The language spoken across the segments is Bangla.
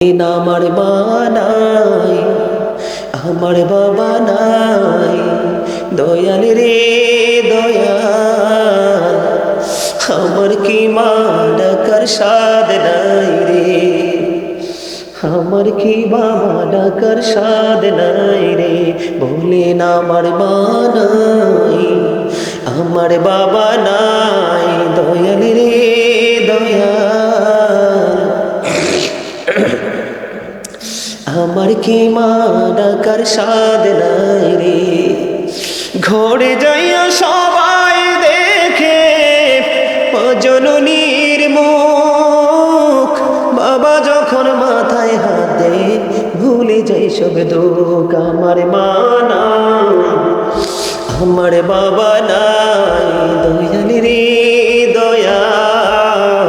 আমার মা নাই, আমার বাবা নাই, দয়াল রে দয়াল, আমার কি মা ডাকার সাদ নাই রে, আমার কি বাবা ডাকার সাদ নাই রে। বলেন আমার মা নাই, আমার বাবা নাই, দয়াল রে দয়াল, আমার কি মা ডাকার সাদ নাই রে। ঘরে যাইয়া সবাই দেখে জননীর মুখ, বাবা যখন মাথায় হাত দেয় ভুলে যাই সব দুঃখ। আমার মা নাই, আমার বাবা নাই, দয়াল রে দয়াল,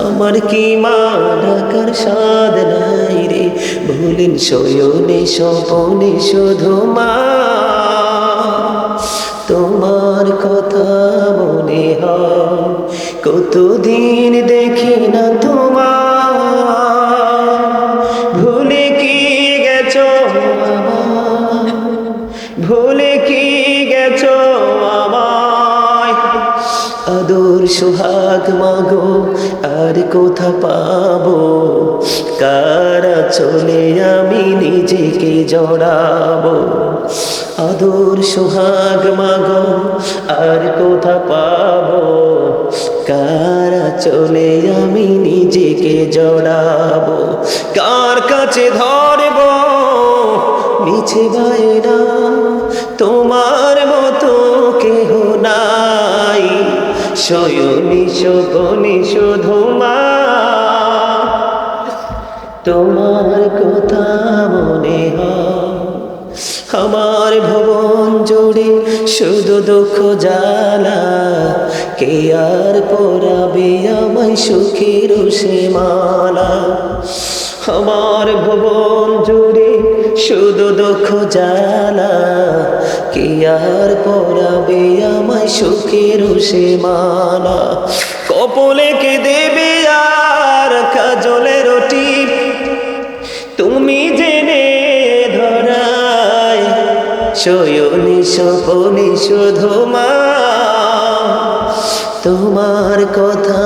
আমার কি মা ডাকার সাদ নাই রে। বলেন শয়নে স্বপনে শুধু মা তোমার কথা মনে হয়, কতদিন দেখি না তোমার, ভুলে কি গেছো আমায়, ভুলে কি গেছো আমায়। আদর সোহাগ মাগো আর কোথা পাবো, কারা চলে আমি নিজেকে জড়াবো। আদর সোহাগ মাগো আর কোথা পাবো, কারা চলে আমি নিজেকে জড়াবো। কার কাছে ধরবো মিছে বায়না, তোমার মতো কেহ নাই, শয়নি স্বপনে শুধু মা তোমার কথা মনে হয়। আমার ভুবন জুড়ে শুধু দুঃখ জ্বালা, কে আর পরাবে আমায় সুখের সে মালা। আমার ভুবন জুড়ে শুধু দুঃখ জ্বালা, কে আর পরাবে আমায় সুখের সে মালা। কপলে কে দেবে আর কাজলের টিপ, তুমি জেনে ধরায়, শয়নি স্বপনে শুধু মা তোমার কথা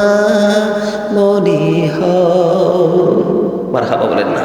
মনে হয়। মারহাবা বলেন না।